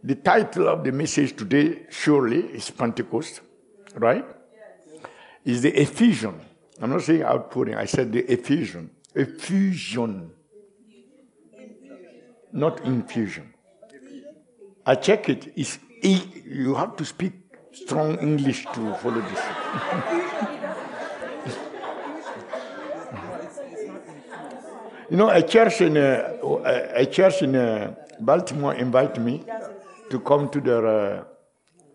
The title of the message today, surely, is Pentecost, right? Yes. Is the effusion. I'm not saying outpouring. I said the effusion. Effusion. Not infusion. I check it. It's you have to speak strong English to follow this. You know, a church in Baltimore invited me to come to their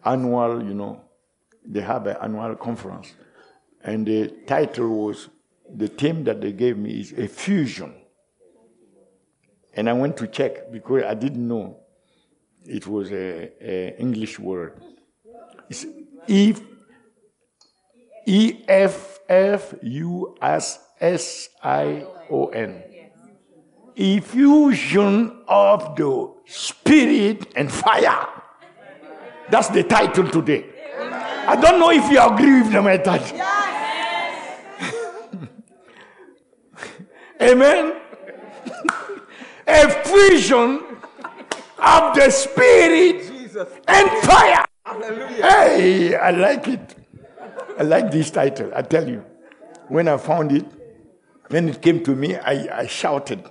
annual, they have an annual conference. And the title was, the theme that they gave me is effusion. And I went to check because I didn't know it was an English word. It's EFFUSSION. Effusion of the Spirit and fire. That's the title today. I don't know if you agree with my title. Amen. Effusion of the Spirit and fire. Hallelujah. Hey, I like it. I like this title. I tell you, when I found it, when it came to me, I shouted.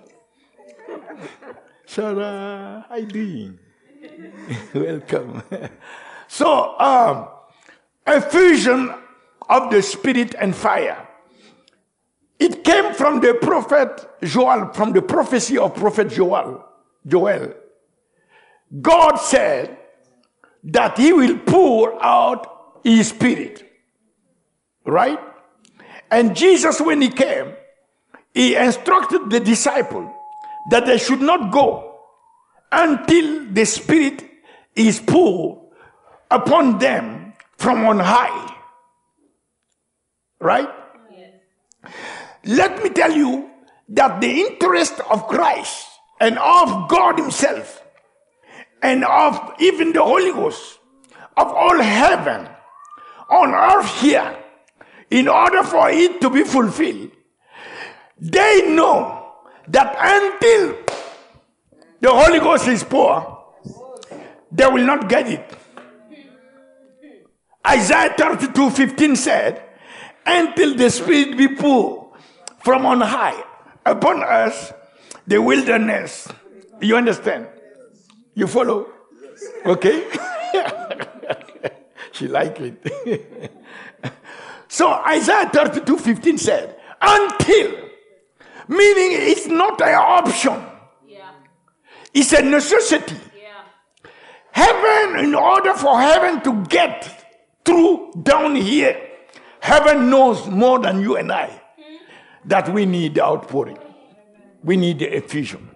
Sarah, how you doing? Welcome. So, effusion of the Spirit and fire. It came from the prophet Joel, from the prophecy of prophet Joel. God said that he will pour out his Spirit. Right? And Jesus, when he came, he instructed the disciples that they should not go until the Spirit is poured upon them from on high. Right? Yes. Let me tell you that the interest of Christ and of God himself and of even the Holy Ghost, of all heaven, on earth here, in order for it to be fulfilled, they know that until the Holy Ghost is poured, they will not get it. Isaiah 32:15 said, until the Spirit be poured from on high upon us, the wilderness. You understand? You follow? Okay? She like it. So Isaiah 32:15 said, until, meaning it's not an option. Yeah. It's a necessity. Yeah. Heaven, in order for heaven to get through down here, heaven knows more than you and I that we need the outpouring. We need the effusion.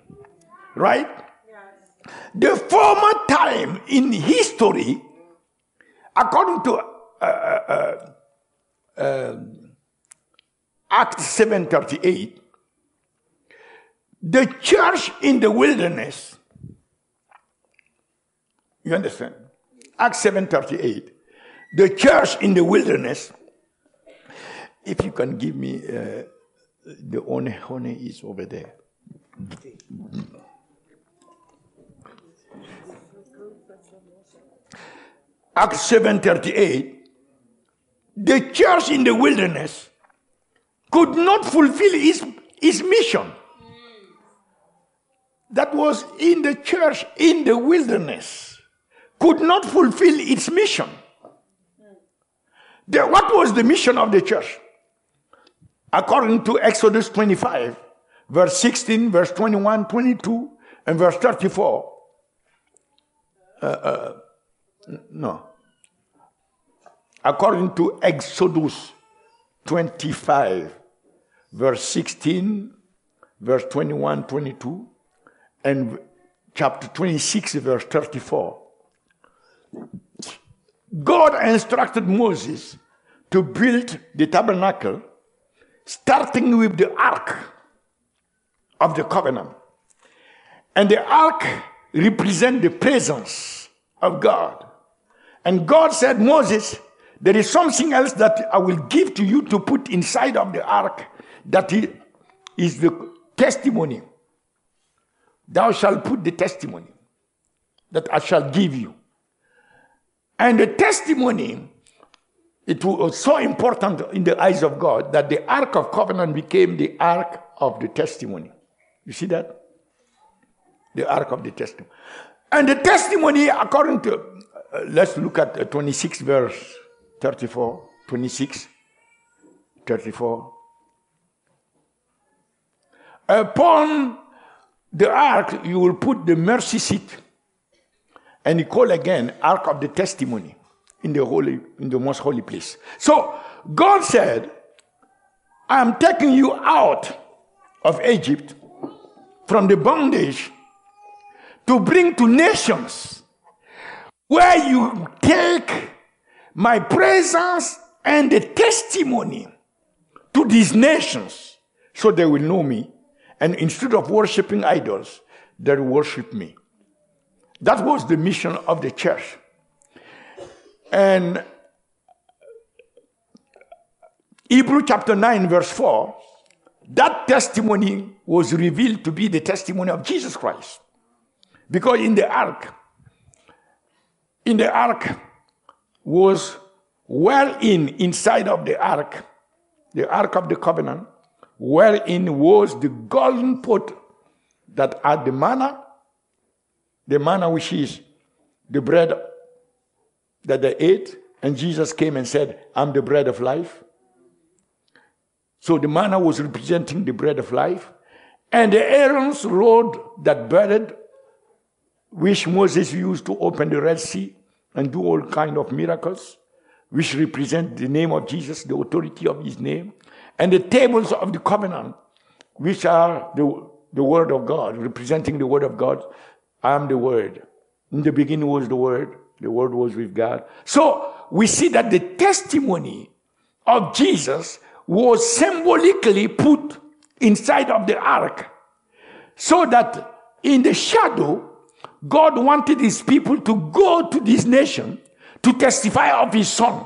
Right? Yes. The former time in history, according to Acts 7:38, the church in the wilderness, you understand? Acts 7:38, the church in the wilderness, if you can give me the honey is over there. Acts 7:38, the church in the wilderness could not fulfill his mission. That was in the church in the wilderness, could not fulfill its mission. What was the mission of the church? According to Exodus 25, verse 16, verse 21, 22, and verse 34. No. According to Exodus 25, verse 16, verse 21, 22, and chapter 26, verse 34. God instructed Moses to build the tabernacle, starting with the ark of the covenant. And the ark represents the presence of God. And God said, Moses, there is something else that I will give to you to put inside of the ark, that is the testimony. Thou shalt put the testimony. that I shall give you. And the testimony, it was so important in the eyes of God that the Ark of Covenant became the Ark of the Testimony. You see that? The Ark of the Testimony. And the testimony, according to, let's look at 26 verse 34, 26, 34. Upon the ark, you will put the mercy seat. And he called again Ark of the Testimony in the most holy place. So God said, I am taking you out of Egypt from the bondage to bring to nations where you take my presence and the testimony to these nations so they will know me. And instead of worshiping idols, they will worship me. That was the mission of the church. And Hebrews chapter 9 verse 4, that testimony was revealed to be the testimony of Jesus Christ. Because in the ark was inside of the ark of the covenant, wherein was the golden pot that had the manna which is the bread that they ate, and Jesus came and said, I'm the bread of life. So the manna was representing the bread of life, and the Aaron's rod that budded, which Moses used to open the Red Sea and do all kind of miracles, which represent the name of Jesus, the authority of his name, and the tables of the covenant, which are the word of God, representing the word of God. I am the word. In the beginning was the word was with God. So we see that the testimony of Jesus was symbolically put inside of the ark, so that in the shadow, God wanted his people to go to this nation to testify of his son.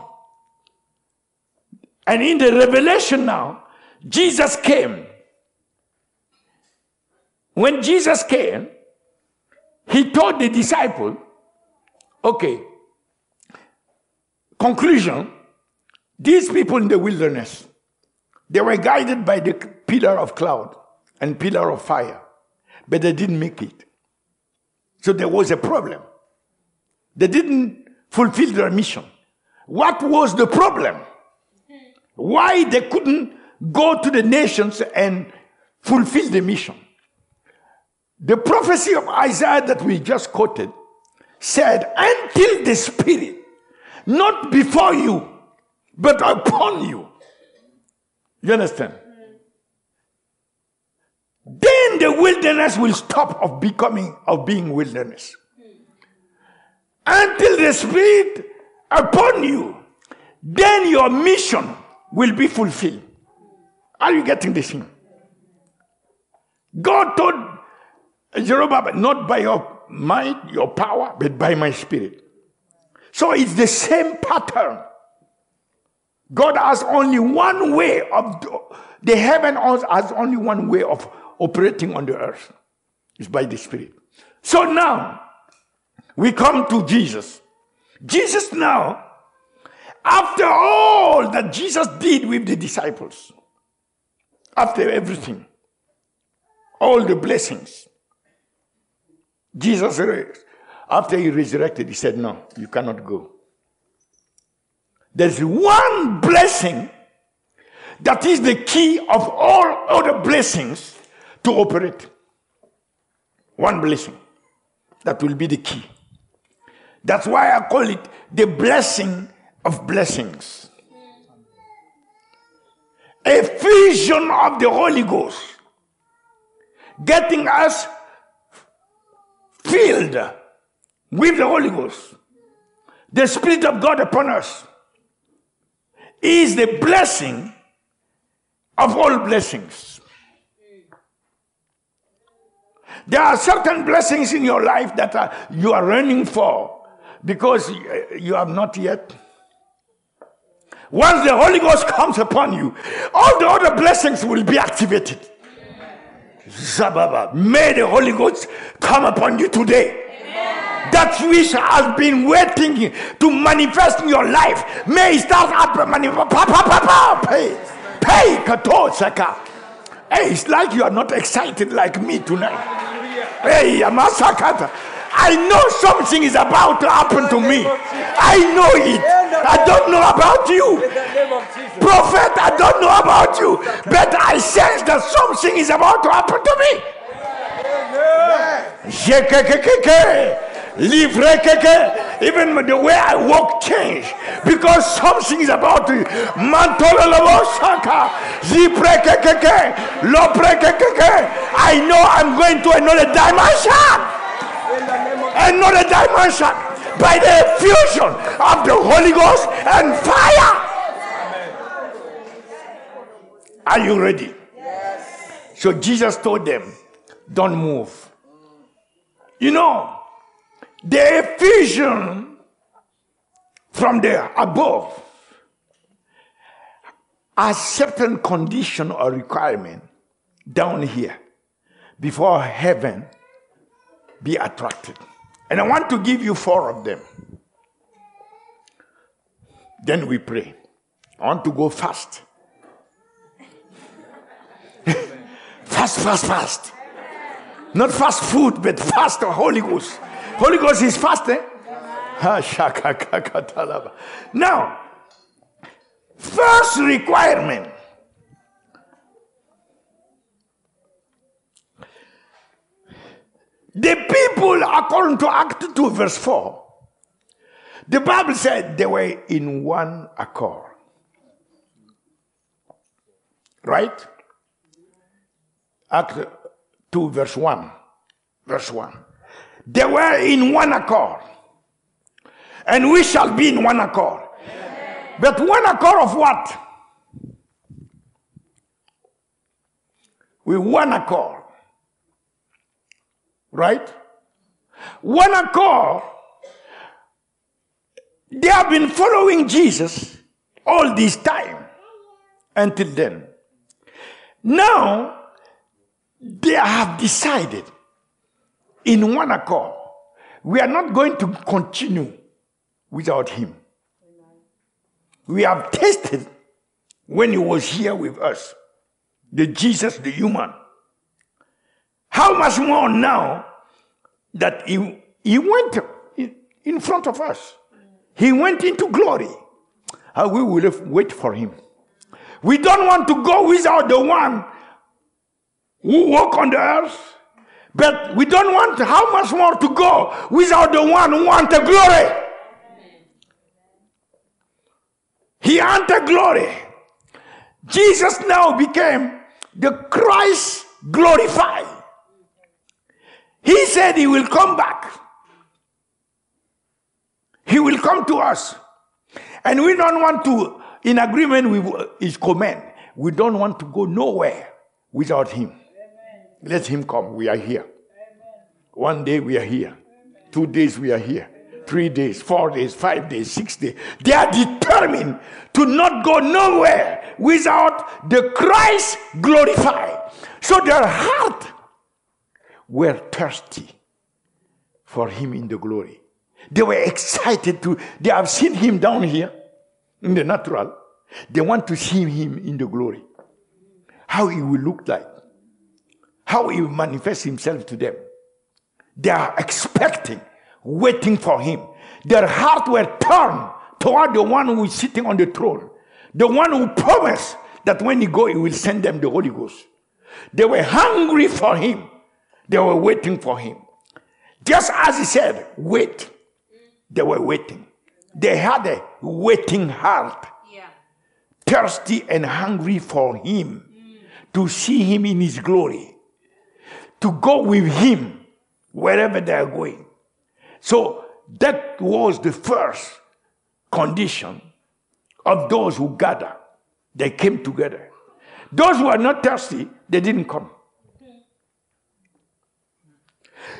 And in the revelation now, Jesus came. When Jesus came, he told the disciple, okay, conclusion, these people in the wilderness, they were guided by the pillar of cloud and pillar of fire, but they didn't make it. So there was a problem. They didn't fulfill their mission. What was the problem? Why they couldn't go to the nations and fulfill the mission? The prophecy of Isaiah that we just quoted said, until the Spirit, not before you, but upon you. You understand? Then the wilderness will stop of being wilderness. Until the Spirit upon you, then your mission will be fulfilled. Are you getting this thing? God told Zerubbabel, not by your might, your power, but by my Spirit. So it's the same pattern. God has only one way of, the heaven has only one way of operating on the earth. It's by the Spirit. So now, we come to Jesus. Jesus now, after all that Jesus did with the disciples, after everything, all the blessings, Jesus, after he resurrected, he said, no, you cannot go. There's one blessing that is the key of all other blessings to operate. One blessing that will be the key. That's why I call it the blessing of blessings. A fusion of the Holy Ghost, getting us filled with the Holy Ghost. The Spirit of God upon us is the blessing of all blessings. There are certain blessings in your life that you are running for because you have not yet. Once the Holy Ghost comes upon you, all the other blessings will be activated. Zababa, may the Holy Ghost come upon you today. Amen. That which has been waiting to manifest in your life may start up. Pay. Hey, it's like you are not excited like me tonight. Hey, Amasakata. I know something is about to happen to me. I know it. I don't know about you. Prophet, I don't know about you. But I sense that something is about to happen to me. Even the way I walk change, because something is about to. I know I'm going to another dimension. Another dimension by the fusion of the Holy Ghost and fire. Are you ready? Yes. So Jesus told them, don't move. You know, the fusion from the above has certain condition or requirement down here before heaven be attracted. And I want to give you 4 of them. Then we pray. I want to go fast. Fast. Not fast food, but fast the Holy Ghost. Holy Ghost is fast, eh? Now, first requirement. The people, according to Acts 2 verse 4, the Bible said they were in one accord. Right? Acts 2 verse 1. Verse 1. They were in one accord. And we shall be in one accord. Amen. But one accord of what? With one accord. Right? One accord. They have been following Jesus all this time until then. Now, they have decided in one accord, we are not going to continue without him. We have tasted when he was here with us, the Jesus, the human. How much more now that he went in front of us. He went into glory. And we will wait for him. We don't want to go without the one who walked on the earth. But we don't want how much more to go without the one who wants the glory. He wanted glory. Jesus now became the Christ glorified. He said he will come back. He will come to us. And we don't want to, in agreement with his command, we don't want to go nowhere without him. Amen. Let him come. We are here. Amen. 1 day we are here. Amen. 2 days we are here. 3 days, 4 days, 5 days, 6 days. They are determined to not go nowhere without the Christ glorified. So their heart were thirsty for him in the glory. They were excited they have seen him down here in the natural. They want to see him in the glory. How he will look like. How he will manifest himself to them. They are expecting, waiting for him. Their hearts were turned toward the one who is sitting on the throne. The one who promised that when he goes, he will send them the Holy Ghost. They were hungry for him. They were waiting for him. Just as he said, wait. They were waiting. They had a waiting heart. Yeah. Thirsty and hungry for him. To see him in his glory. To go with him wherever they are going. So that was the first condition of those who gathered. They came together. Those who are not thirsty, they didn't come.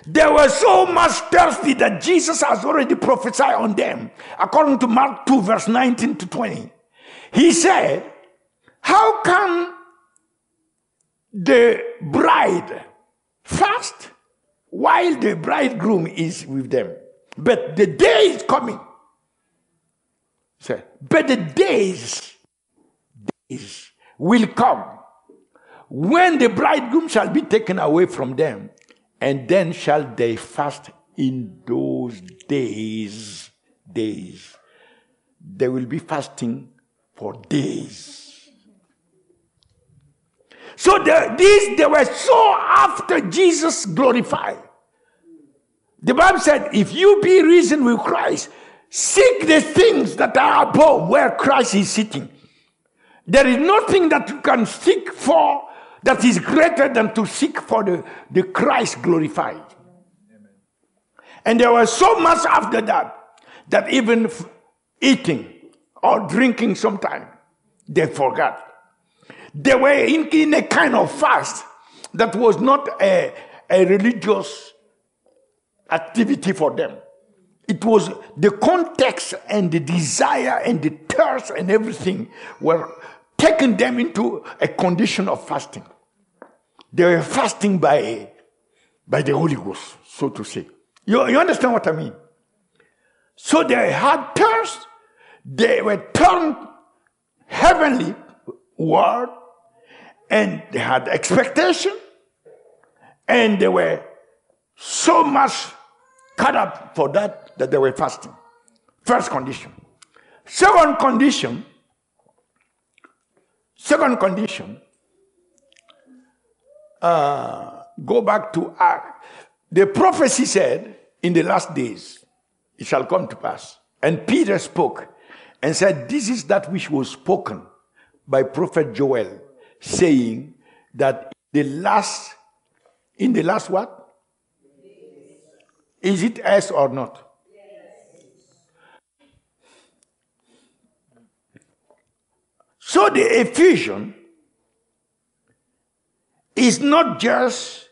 They were so much thirsty that Jesus has already prophesied on them. According to Mark 2 verse 19 to 20. He said, how can the bride fast while the bridegroom is with them? But the day is coming. But the days will come when the bridegroom shall be taken away from them, and then shall they fast in those days. They will be fasting for days. So they were so after Jesus glorified. The Bible said, if you be risen with Christ, seek the things that are above where Christ is sitting. There is nothing that you can seek for that is greater than to seek for the Christ glorified. Amen. And there was so much after that even eating or drinking sometime, they forgot. They were in a kind of fast that was not a religious activity for them. It was the context and the desire and the thirst and everything were taking them into a condition of fasting. They were fasting by the Holy Ghost, so to say. You understand what I mean? So they had thirst. They were turned heavenly word, and they had expectation, and they were so much caught up for that they were fasting. First condition. Second condition, go back to Acts. The prophecy said, in the last days, it shall come to pass. And Peter spoke and said, this is that which was spoken by prophet Joel, saying that in the last what? Is it yes or not? Yes. So the effusion is not just,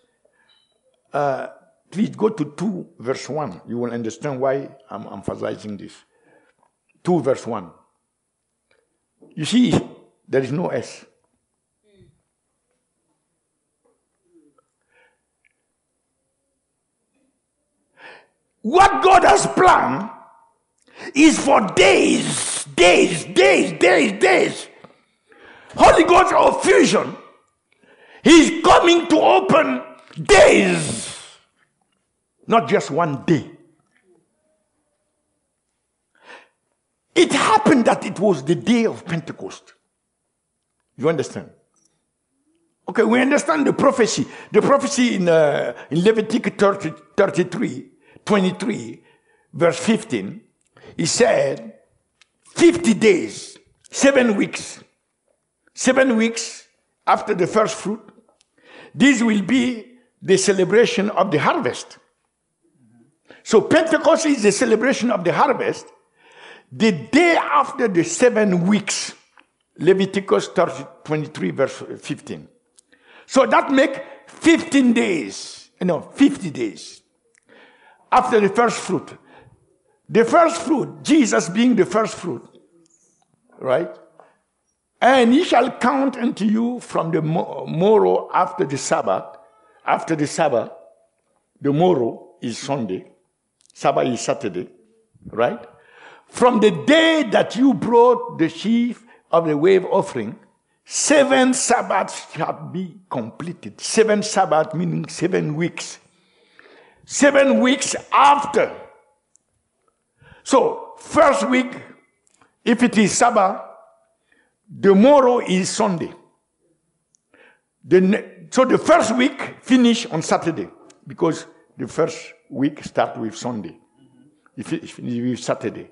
please go to 2 verse 1. You will understand why I'm emphasizing this. 2 verse 1. You see, there is no S. What God has planned is for days. Holy Ghost of fusion, He's coming to open days, not just one day. It happened that it was the day of Pentecost. You understand? Okay, we understand the prophecy. The prophecy in Leviticus 23, verse 15, he said, 50 days, 7 weeks. 7 weeks after the first fruit, this will be the celebration of the harvest. So Pentecost is the celebration of the harvest. The day after the 7 weeks, Leviticus 23, verse 15. So that makes 50 days after the first fruit. The first fruit, Jesus being the first fruit, right? And He shall count unto you from the morrow after the Sabbath. After the Sabbath, the morrow is Sunday. Sabbath is Saturday, right? From the day that you brought the sheaf of the wave offering, 7 Sabbaths shall be completed. 7 Sabbaths meaning 7 weeks. 7 weeks after. So, first week, if it is Sabbath, the morrow is Sunday. So the first week finish on Saturday, because the first week start with Sunday. If it finish with Saturday.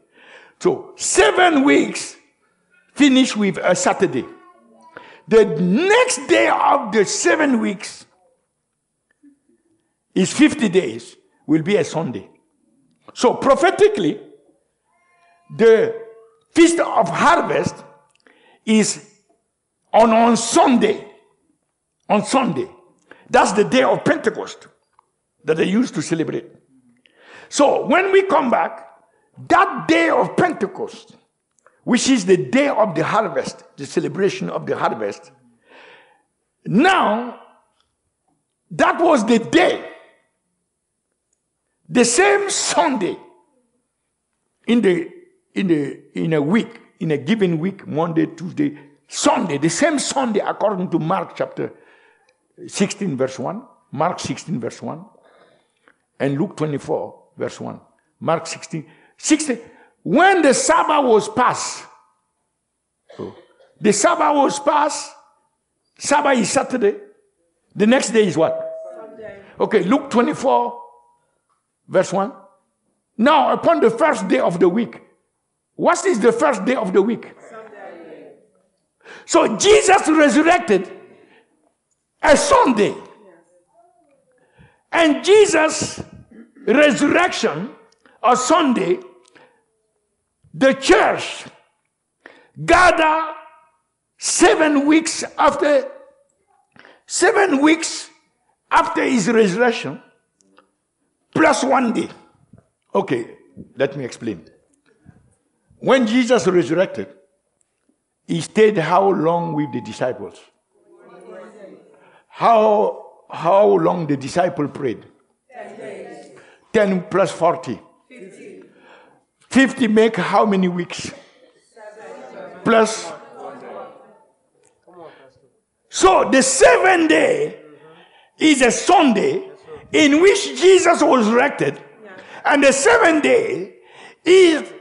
So 7 weeks finish with a Saturday. The next day of the 7 weeks is 50 days, will be a Sunday. So prophetically, the Feast of Harvest is on Sunday. On Sunday. That's the day of Pentecost that they used to celebrate. So when we come back, that day of Pentecost, which is the day of the harvest, the celebration of the harvest, now, that was the day. The same Sunday in a week, in a given week, Monday, Tuesday, Sunday, the same Sunday, according to Mark chapter 16, verse 1, Mark 16, verse 1, and Luke 24, verse 1. Mark 16, when the Sabbath was passed, the Sabbath was passed, Sabbath is Saturday, the next day is what? Sunday. Okay, Luke 24, verse 1. Now, upon the first day of the week, what is the first day of the week? Sunday. So Jesus resurrected a Sunday. And Jesus' resurrection on Sunday, the church gathered 7 weeks after his resurrection, plus 1 day. Okay, let me explain. When Jesus resurrected, he stayed how long with the disciples? How long the disciple prayed? 10 days. 10 plus 40. 50. 50 make how many weeks? 7. Plus. So the 7th day is a Sunday in which Jesus was resurrected. And the 7th day is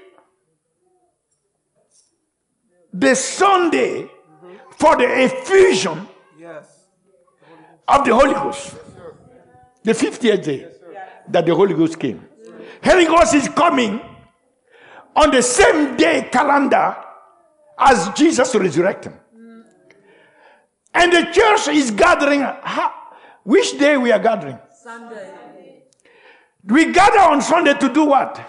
the Sunday for the effusion of the Holy Ghost. The 50th day that the Holy Ghost came. Holy Ghost is coming on the same day calendar as Jesus resurrected. And the church is gathering. Which day we are gathering? Sunday. We gather on Sunday to do what?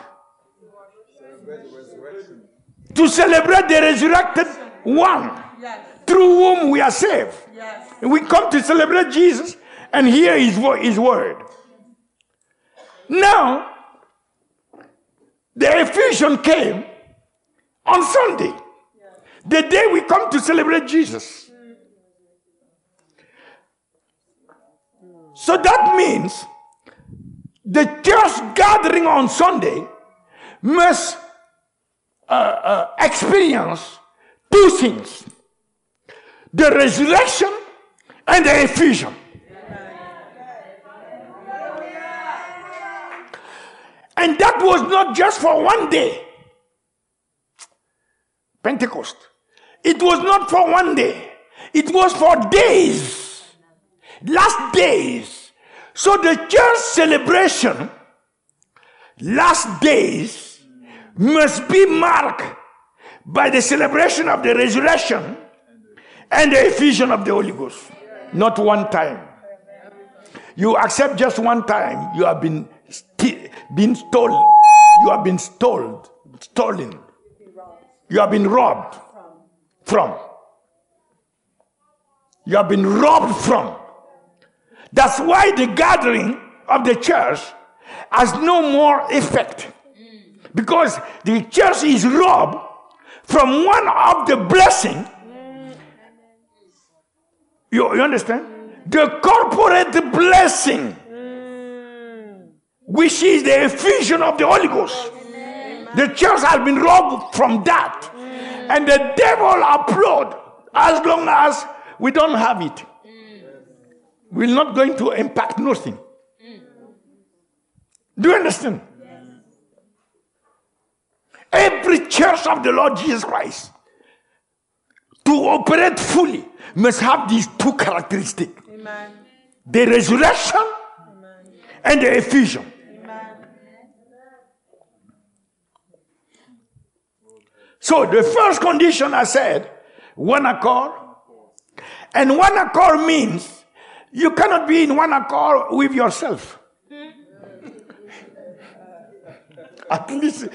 To celebrate the resurrected one, through whom we are saved. And we come to celebrate Jesus and hear his word. Now, the effusion came on Sunday, the day we come to celebrate Jesus. So that means the church gathering on Sunday must experience two things: the resurrection and the effusion. And that was not just for 1 day. Pentecost. It was not for 1 day. It was for days. Last days. So the church celebration, last days, must be marked by the celebration of the resurrection and the effusion of the Holy Ghost. Not one time. You accept just one time, you have been stolen. You have been stolen. You have been robbed from. You have been robbed from. That's why the gathering of the church has no more effect. Because the church is robbed from one of the blessing. You understand? The corporate blessing, which is the effusion of the Holy Ghost. The church has been robbed from that. And the devil applaud as long as we don't have it. We're not going to impact nothing. Do you understand? Every church of the Lord Jesus Christ, to operate fully, must have these two characteristics. Amen. The resurrection, amen, and the effusion. Amen. So the first condition I said, one accord. And one accord means you cannot be in one accord with yourself. At least,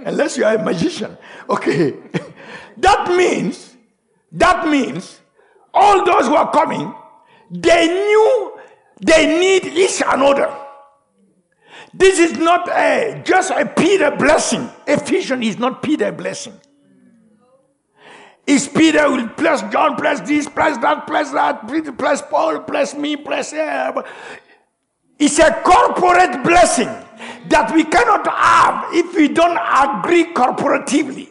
unless you are a magician. Okay. That means all those who are coming, they knew they need each another. This is not just a Peter blessing. Effusion is not Peter blessing. Is Peter will bless John, bless this, bless that, bless Paul, bless me, bless. It's a corporate blessing. that we cannot have if we don't agree corporatively.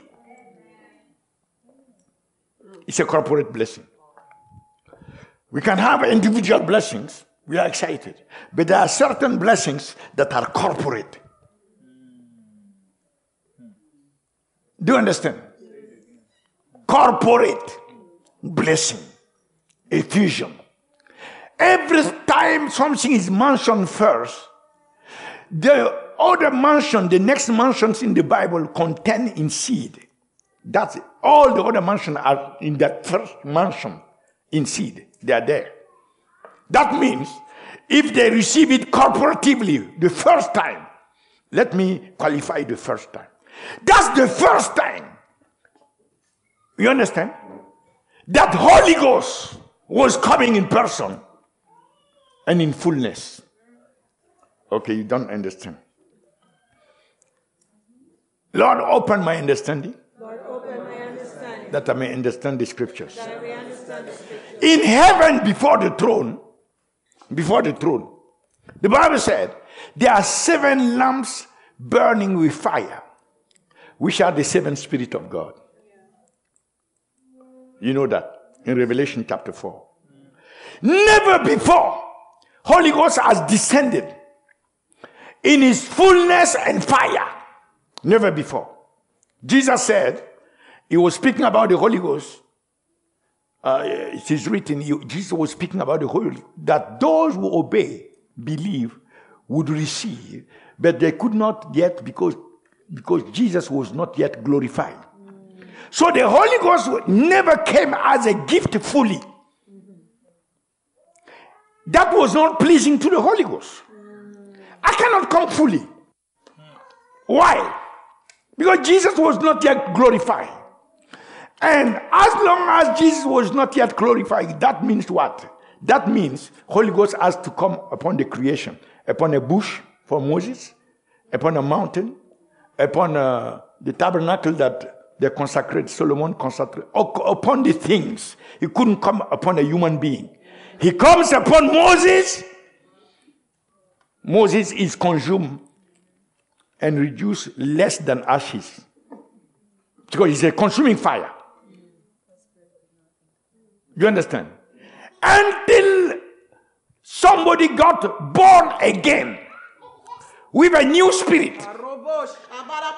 It's a corporate blessing. We can have individual blessings. We are excited. But there are certain blessings that are corporate. Do you understand? Corporate blessing. Effusion. Every time something is mentioned first, the other mention, the next mentions in the Bible contain in seed. That's it. All the other mentions are in that first mention in seed. They are there. That means if they receive it corporatively the first time, let me qualify the first time. That's the first time. You understand? That Holy Ghost was coming in person and in fullness. Okay, you don't understand. Lord, open my understanding. Lord, open my understanding. That I may understand the scriptures. That I may understand the scriptures. In heaven before the throne, the Bible said, there are 7 lamps burning with fire, which are the 7 Spirits of God. You know that in Revelation chapter 4. Never before Holy Ghost has descended in his fullness and fire. Never before. Jesus said, he was speaking about the Holy Ghost. It is written, Jesus was speaking about the Holy Ghost, that those who obey, believe, would receive, but they could not yet because Jesus was not yet glorified. So the Holy Ghost never came as a gift fully. That was not pleasing to the Holy Ghost. I cannot come fully. Why? Because Jesus was not yet glorified. And as long as Jesus was not yet glorified, that means what? That means Holy Ghost has to come upon the creation, upon a bush for Moses, upon a mountain, upon the tabernacle that they consecrated, Solomon consecrated, upon the things. He couldn't come upon a human being. He comes upon Moses. Moses is consumed and reduced less than ashes. Because he's a consuming fire. You understand? Until somebody got born again with a new spirit.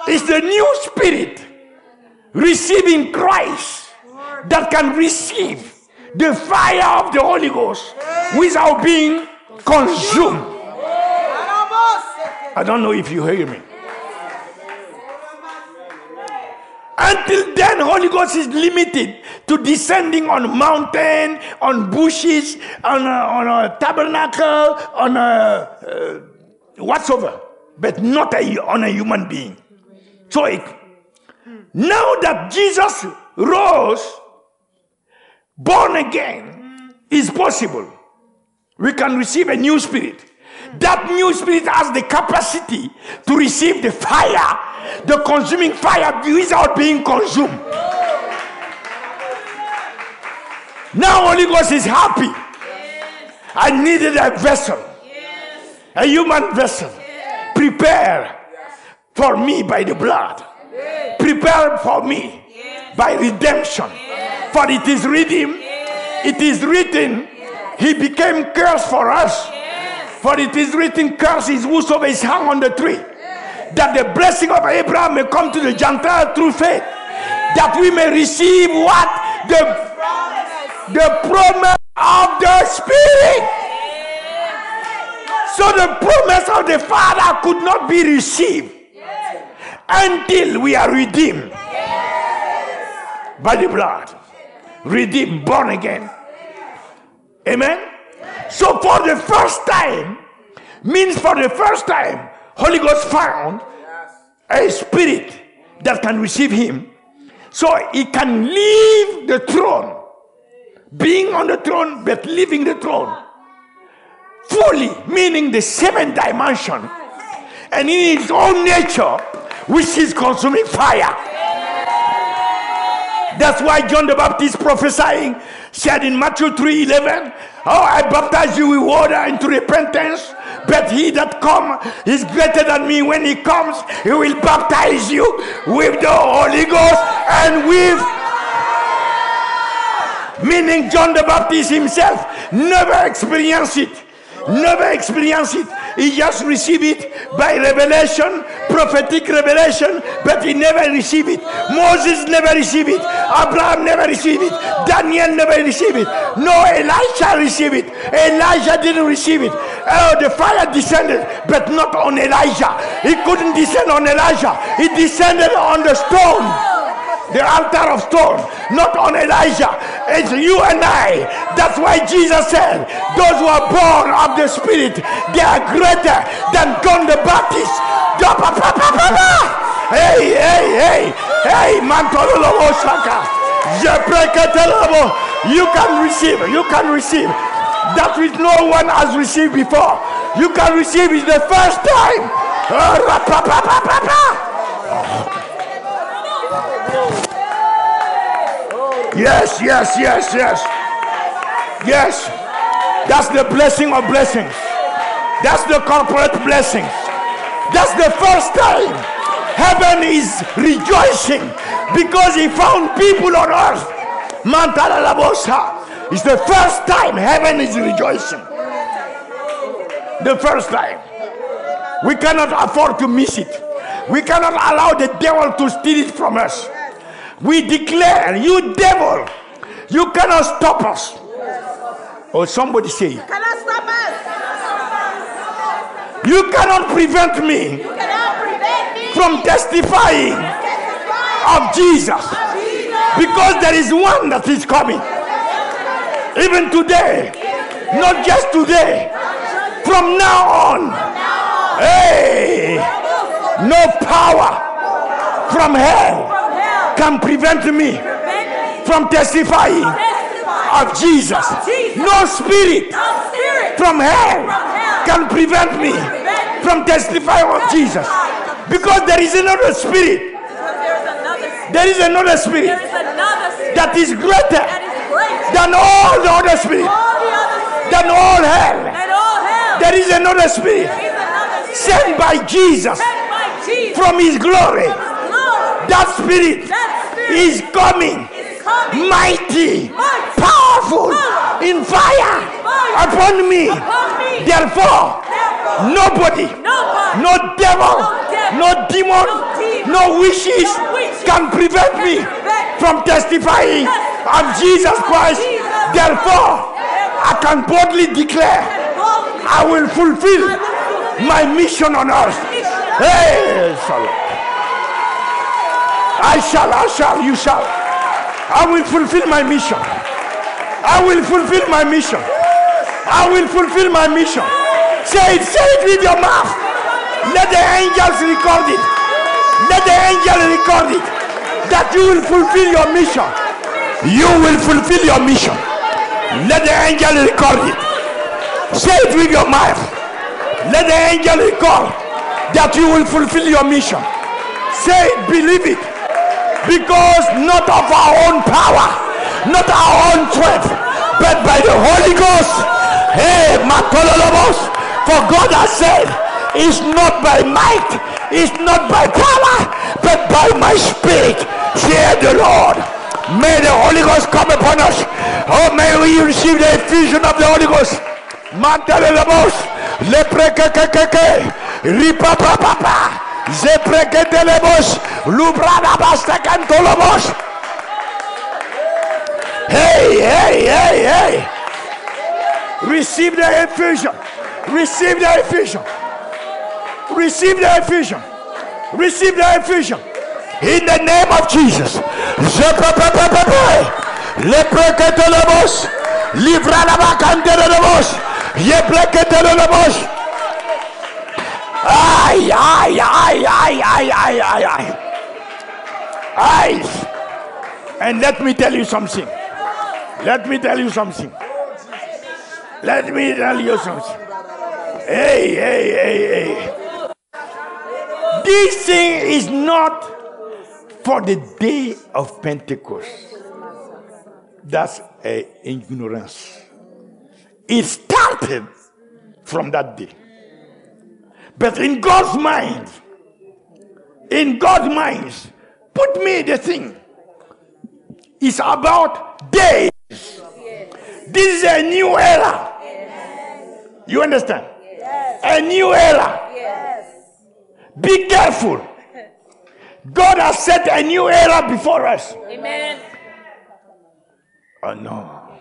It's the new spirit receiving Christ that can receive the fire of the Holy Ghost without being consumed. I don't know if you hear me. Until then, Holy Ghost is limited to descending on mountain, on bushes, on a tabernacle, on a whatsoever, but not on a human being. So now that Jesus rose, born again, is possible. We can receive a new spirit. That new spirit has the capacity to receive the fire, the consuming fire, without being consumed. Now Holy Ghost is happy. I needed a vessel, a human vessel, prepared for me by the blood, prepared for me by redemption. For it is written, he became cursed for us. For it is written, cursed is whosoever is hung on the tree, that the blessing of Abraham may come to the Gentile through faith, that we may receive what? The promise of the Spirit. So the promise of the Father could not be received until we are redeemed by the blood. Redeemed, born again. Amen? So for the first time, means for the first time, Holy Ghost found a spirit that can receive him. So he can leave the throne, being on the throne, but leaving the throne fully, meaning the 7th dimension, and in his own nature, which is consuming fire. That's why John the Baptist prophesying said in Matthew 3:11, oh, I baptize you with water into repentance, But he that come is greater than me. When he comes, he will baptize you with the Holy Ghost and with... Meaning John the Baptist himself never experienced it. Never experienced it. He just received it by revelation, prophetic revelation, but he never received it. Moses never received it. Abraham never received it. Daniel never received it. No, Elisha received it. Elijah didn't receive it. Oh, the fire descended, but not on Elijah. He couldn't descend on Elijah. He descended on the stone. The altar of stone, not on Elijah. It's you and I. That's why Jesus said, those who are born of the Spirit, they are greater than John the Baptist. Hey, hey, hey, hey, Mantololobo Shaka. You can receive, you can receive. That which no one has received before. You can receive it the first time. Yes, yes, yes, yes. Yes. That's the blessing of blessings. That's the corporate blessing. That's the first time heaven is rejoicing because he found people on earth. Mantala Labosa. It's the first time heaven is rejoicing. The first time. We cannot afford to miss it. We cannot allow the devil to steal it from us. We declare, you devil, you cannot stop us. Or somebody say, you cannot stop us. You cannot prevent me, from testifying of Jesus. Because there is one that is coming. Even today, not just today, from now on. Hey, no power from hell can prevent me from testifying of Jesus. No spirit from hell can prevent me from testifying of Jesus. Because there is another spirit. There is another spirit that is greater than all the other spirits, than all hell. There is another spirit sent by Jesus from his glory. That spirit is coming, mighty, powerful, in fire upon me. Therefore, nobody, no devil, no demon, no wishes can prevent me from testifying of Jesus Christ. Therefore, I can boldly declare I will fulfill my mission on earth. Hey, I shall, you shall. I will fulfill my mission. I will fulfill my mission. I will fulfill my mission. Say it with your mouth. Let the angels record it. Let the angel record it. That you will fulfill your mission. You will fulfill your mission. Let the angel record it. Say it with your mouth. Let the angel record that you will fulfill your mission. Say it, believe it. Because not of our own power, not our own strength, but by the Holy Ghost. Hey, Matololobos, for God has said, it's not by might, it's not by power, but by my spirit, saith the Lord. May the Holy Ghost come upon us. Oh, may we receive the effusion of the Holy Ghost. Matololobos, leprekekeke, ripapapapa. Zepreketelebos, Lubradabastakantolobos. Hey, hey, hey, hey. Receive the effusion. Receive the effusion. Receive the effusion. Receive the effusion. In the name of Jesus. Lepreketelebos, Livradabakantolobos, Yepreketelebos. Ay, ay, ay, ay, ay, ay, ay, ay. Eyes. And let me tell you something. Let me tell you something. Let me tell you something. Hey, hey, hey, hey. This thing is not for the day of Pentecost. That's ignorance. It started from that day. But in God's mind, put me the thing. It's about days. This is a new era. You understand? A new era. Be careful. God has set a new era before us. Amen. Oh no.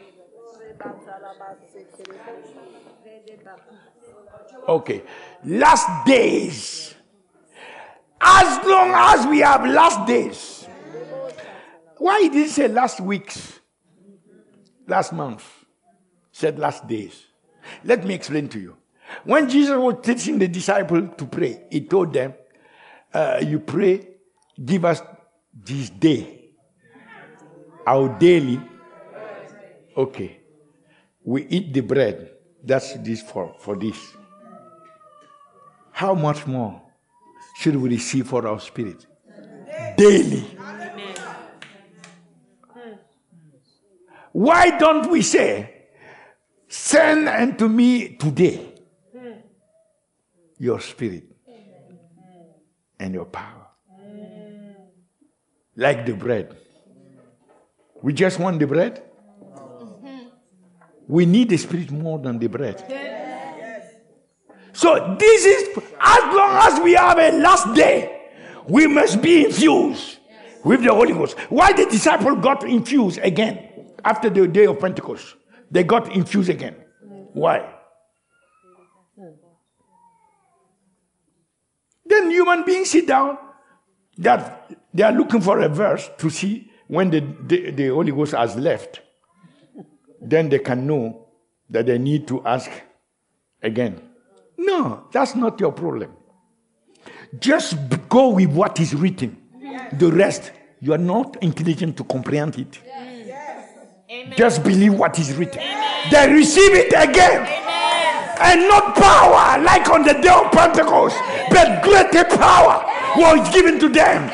Okay. Last days. As long as we have last days. Why did it say last weeks? Last month? Said last days. Let me explain to you. When Jesus was teaching the disciples to pray, he told them, you pray, give us this day, our daily. Okay. We eat the bread. That's this for this. How much more should we receive for our spirit? Daily. Why don't we say, send unto me today your spirit and your power? Like the bread. We just want the bread. We need the spirit more than the bread. So this is, as long as we have a last day, we must be infused with the Holy Ghost. Why the disciples got infused again after the day of Pentecost? They got infused again. Why? Then human beings sit down, that they are looking for a verse to see when the Holy Ghost has left. Then they can know that they need to ask again. No, that's not your problem. Just go with what is written. The rest, you are not intelligent to comprehend it. Just believe what is written. They receive it again. And not power like on the day of Pentecost, but greater power was given to them.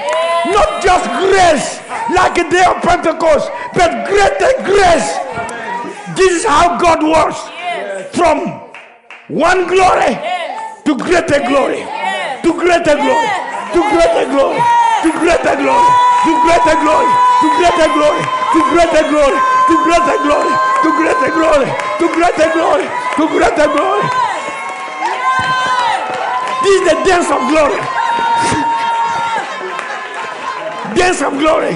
Not just grace like a day of Pentecost, but greater grace. This is how God works. From one glory to greater glory, to greater glory, to greater glory, to greater glory, to greater glory, to greater glory, to greater glory, to greater glory, to greater glory, to greater glory, to greater glory. This is the dance of glory. Dance of glory.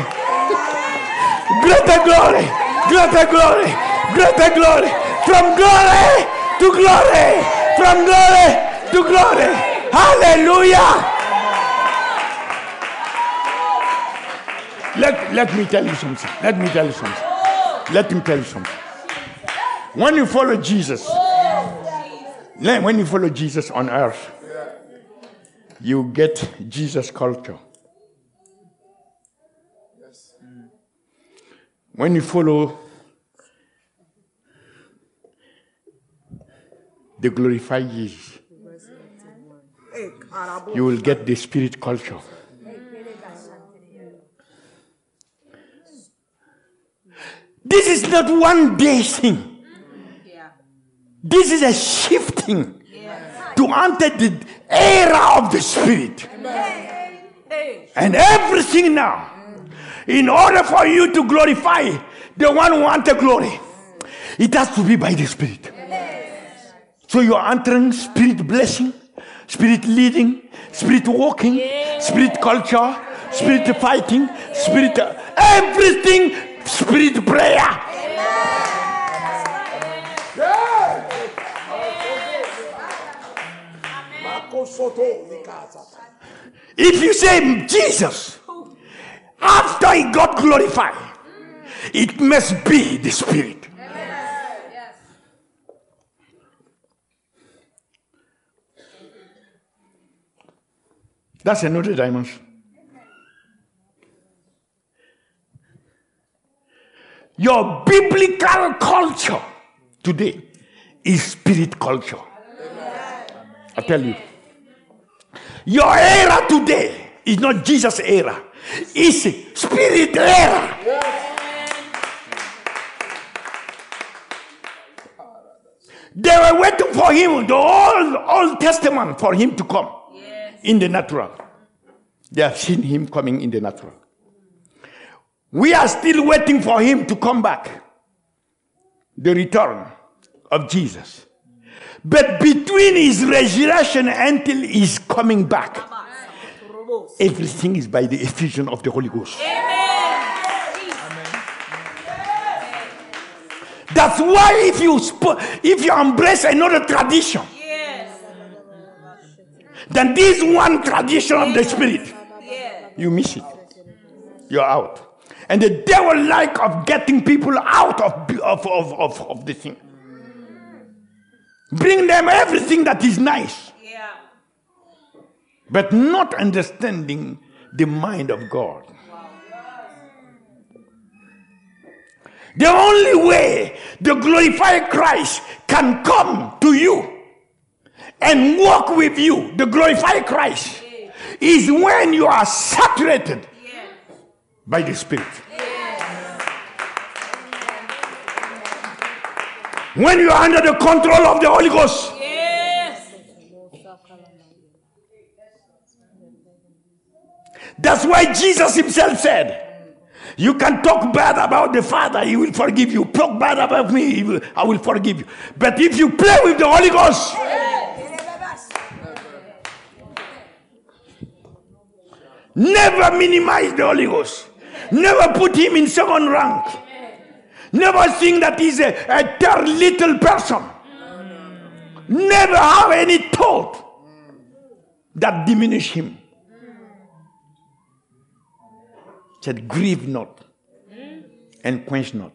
Greater glory, greater glory, greater glory. From glory to glory, from glory to glory. Hallelujah. Let me tell you something. Let me tell you something. Let me tell you something. When you follow Jesus, on earth, you get Jesus culture. When you follow the glorified Jesus, you will get the spirit culture. This is not one day thing. This is a shifting to enter the era of the spirit. And everything now, in order for you to glorify the one who wants glory, it has to be by the spirit. So you are entering spirit blessing, spirit leading, spirit walking, spirit culture, spirit fighting, spirit everything, spirit prayer. If you say Jesus, after he got glorified, it must be the spirit. That's another dimension. Your biblical culture today is spirit culture. I tell you. Your era today is not Jesus' era. It's spirit era. They were waiting for him, the Old Testament, for him to come in the natural. They have seen him coming in the natural. We are still waiting for him to come back. The return of Jesus. But between his resurrection until his coming back, everything is by the effusion of the Holy Ghost. That's why if you embrace another tradition, then this one tradition of the Spirit, you miss it. You're out. And the devil like of getting people out of the thing. Bring them everything that is nice. But not understanding the mind of God. The only way the glorified Christ can come to you and walk with you, the glorified Christ, is when you are saturated by the Spirit. When you are under the control of the Holy Ghost. That's why Jesus himself said, you can talk bad about the Father, he will forgive you. Talk bad about me, I will forgive you. But if you play with the Holy Ghost, never minimize the Holy Ghost. Never put him in second rank. Never think that he's a third little person. Never have any thought that diminish him. Said, grieve not and quench not.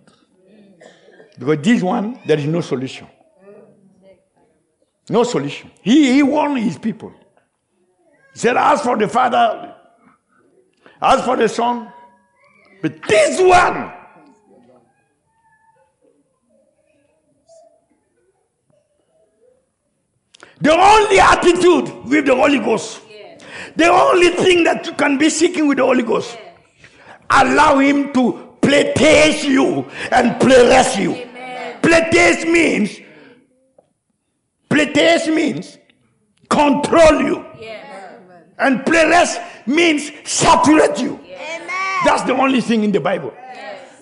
Because this one, there is no solution. No solution. He warned his people. He said, as for the Father, as for the Son, but this one, the only attitude with the Holy Ghost, the only thing that you can be seeking with the Holy Ghost, allow him to play taste you and play rest you. Play taste means control you. And play rest means saturate you. That's the only thing in the Bible.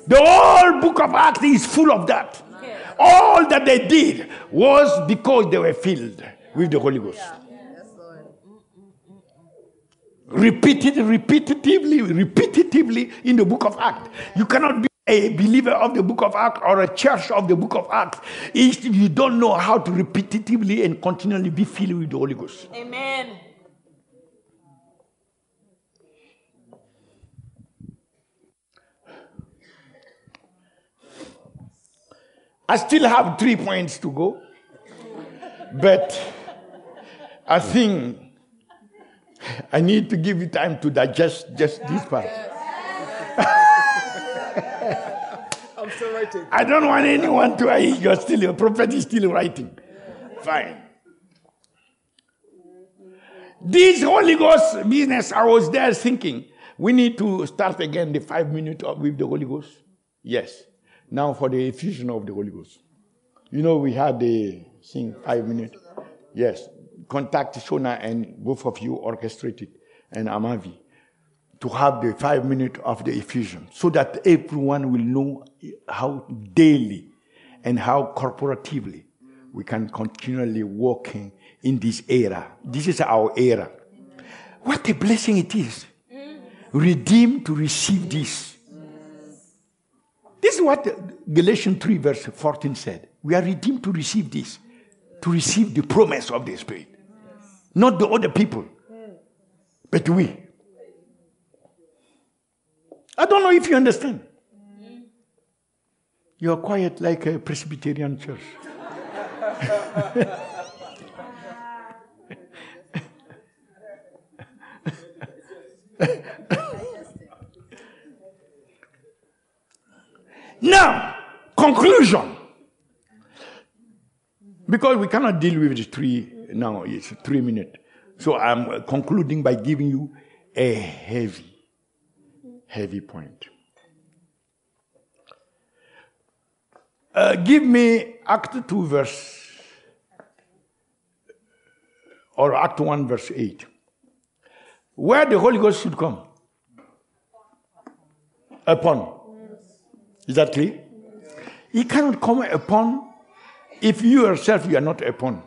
The whole book of Acts is full of that. All that they did was because they were filled with the Holy Ghost. Repetitively in the book of Acts. You cannot be a believer of the book of Acts or a church of the book of Acts if you don't know how to repetitively and continually be filled with the Holy Ghost. Amen. I still have 3 points to go, but I think I need to give you time to digest just this part. I'm still writing. I don't want anyone to your prophet is still writing. Fine. This Holy Ghost business, I was there thinking, we need to start again the 5 minutes with the Holy Ghost. Yes. Now for the effusion of the Holy Ghost. You know, we had the thing 5 minutes. Yes. Contact Shona and both of you orchestrate it, and Amavi, to have the 5 minutes of the effusion, so that everyone will know how daily and how corporatively we can continually walk in this era. This is our era. What a blessing it is. Redeemed to receive this. This is what Galatians 3 verse 14 said. We are redeemed to receive this. To receive the promise of the Spirit. Not the other people. But we. I don't know if you understand. You are quiet like a Presbyterian church. Now, conclusion. Because we cannot deal with the 3 now, it's 3 minutes. So I'm concluding by giving you a heavy point. Give me Act 2 verse or Act 1 verse 8. Where the Holy Ghost should come. Upon. Is that clear? He cannot come upon if you yourself you are not upon.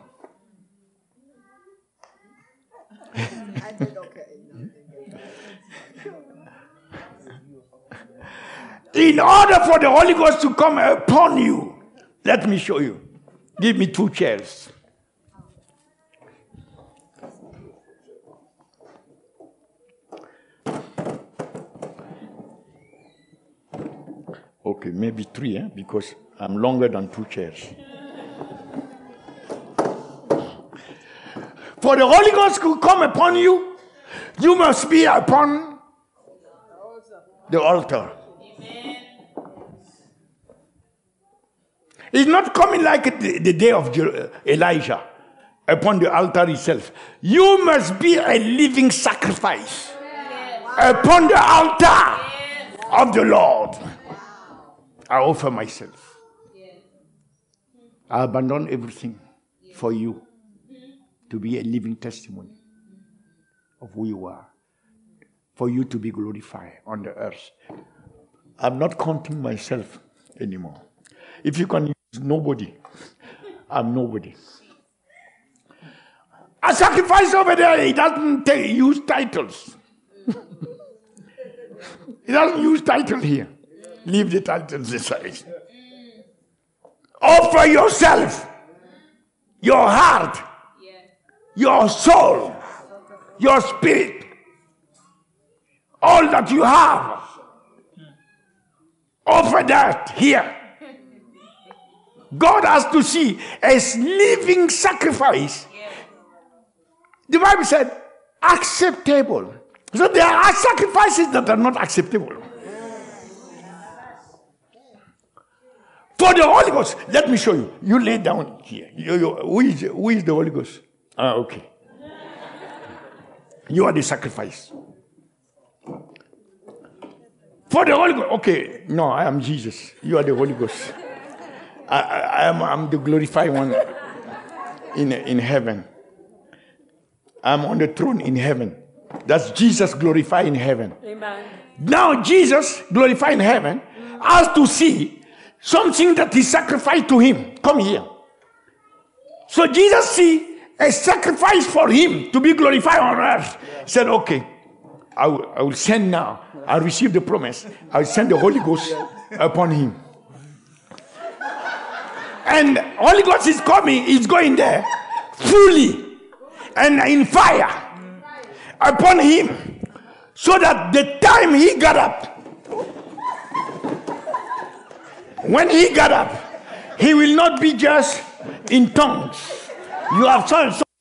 In order for the Holy Ghost to come upon you, let me show you. Give me 2 chairs. Okay, maybe 3, because I'm longer than 2 chairs. For the Holy Ghost to come upon you, you must be upon the altar. It's not coming like the day of Elijah upon the altar itself. You must be a living sacrifice upon the altar of the Lord. I offer myself. I abandon everything for you to be a living testimony of who you are, for you to be glorified on the earth. I'm not counting myself anymore. If you can use nobody, I'm nobody. A sacrifice over there, he doesn't use titles. He doesn't use title here. Leave the titles aside. Offer yourself, your heart, your soul, your spirit, all that you have. Offer that here. God has to see a living sacrifice. The Bible said acceptable. So there are sacrifices that are not acceptable. For the Holy Ghost, let me show you. You lay down here. Who is the Holy Ghost? Okay. You are the sacrifice. For the Holy Ghost, okay. No, I am Jesus. You are the Holy Ghost. I'm the glorified one in heaven. I'm on the throne in heaven. That's Jesus glorified in heaven. Amen. Now Jesus glorified in heaven has to see something that is sacrificed to him. Come here. So Jesus see a sacrifice for him to be glorified on earth. He said, okay, I will send now. I receive the promise. I will send the Holy Ghost upon him. And Holy Ghost is coming, is going there fully and in fire upon him, so that the time he got up, when he got up, he will not be just in tongues. You have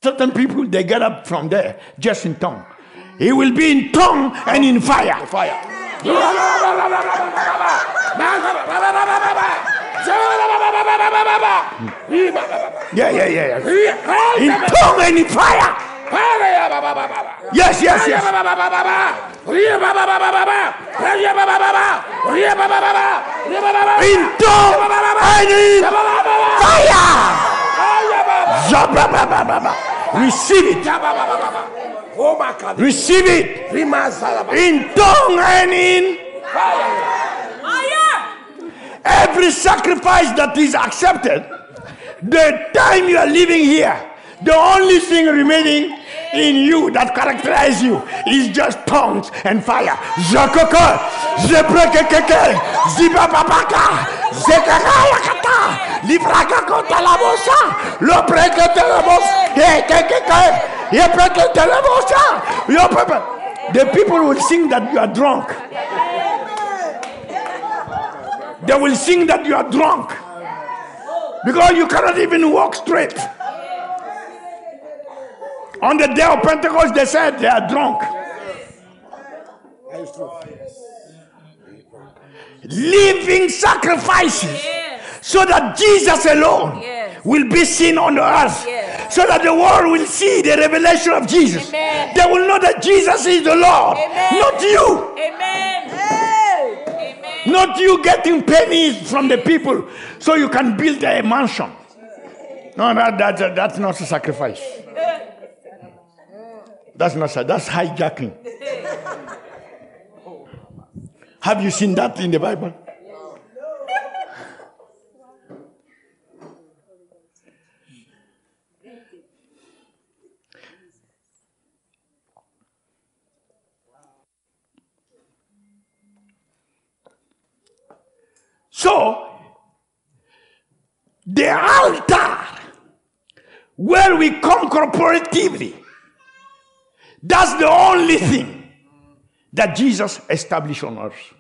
certain people, they get up from there just in tongue. He will be in tongue and in fire. Yeah. In tongue and in fire. Yes. In tongue and in fire. Receive it. Receive it. In tongue and in fire. Every sacrifice that is accepted, the time you are living here, the only thing remaining in you that characterizes you is just tongues and fire. Zakaka, zebrekeke, zibababaka, zekakayakata, librakakotalabosa, lopreketelabosa, yepreketelabosa. The people will sing that you are drunk. They will sing that you are drunk because you cannot even walk straight. On the day of Pentecost, they said they are drunk. Living sacrifices so that Jesus alone will be seen on the earth, so that the world will see the revelation of Jesus. They will know that Jesus is the Lord, not you. Not you getting pennies from the people so you can build a mansion. No, that's not a sacrifice. That's not sad. That's hijacking. Have you seen that in the Bible? So, the altar where we come corporatively, that's the only thing that Jesus established on earth.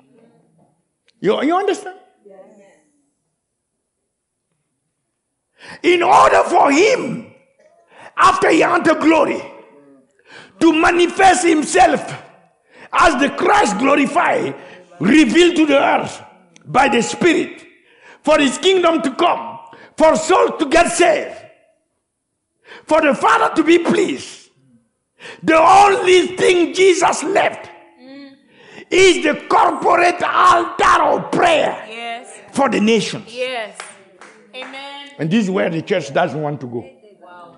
You understand? In order for him, after he entered glory, to manifest himself as the Christ glorified, revealed to the earth by the Spirit, for his kingdom to come, for souls to get saved, for the Father to be pleased, the only thing Jesus left is the corporate altar of prayer for the nations. Yes. Amen. And this is where the church doesn't want to go. Wow.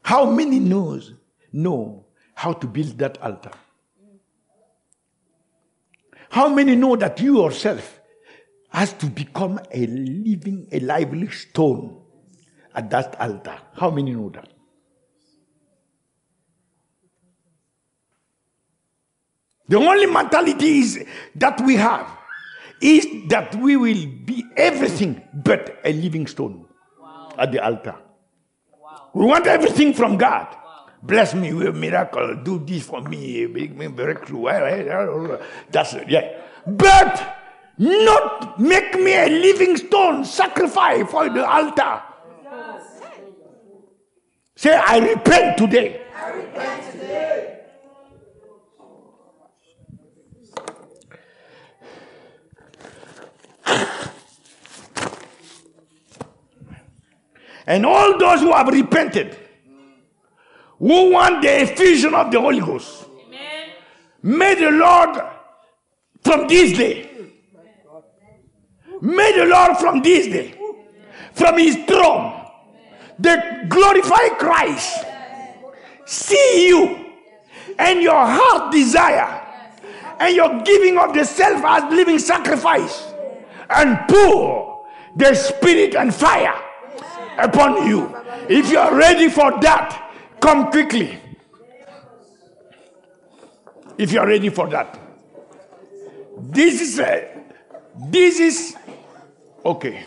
How many know how to build that altar? How many know that you yourself has to become a lively stone at that altar? How many know that? The only mentality is that we have is that we will be everything but a living stone at the altar. We want everything from God. Bless me with a miracle. Do this for me. Make me breakthrough. That's it. Yeah. But not make me a living stone sacrifice for the altar. Say, I repent today. I repent today. And all those who have repented, who want the effusion of the Holy Ghost, Amen. may the Lord from this day, from his throne, the glorified Christ, see you and your heart desire and your giving of the self as living sacrifice, and pour the Spirit and fire upon you. If you are ready for that, come quickly. If you are ready for that. This is okay.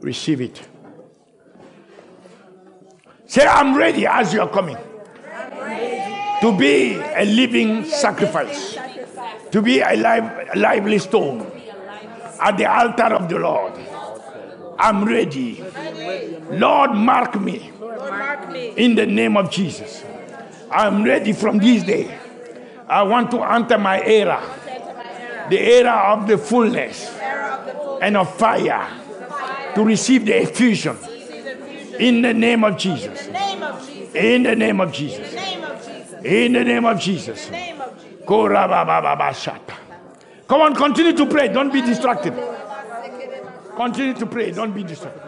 Receive it. Say, I'm ready as you are coming. To be a living sacrifice. To be a lively stone at the altar of the Lord. I'm ready. Lord, mark me in the name of Jesus. I'm ready from this day. I want to enter my era, the era of the fullness and of fire, to receive the effusion in the name of Jesus. In the name of Jesus. In the name of Jesus. Come on, continue to pray. Don't be distracted. Continue to pray. Don't be distracted.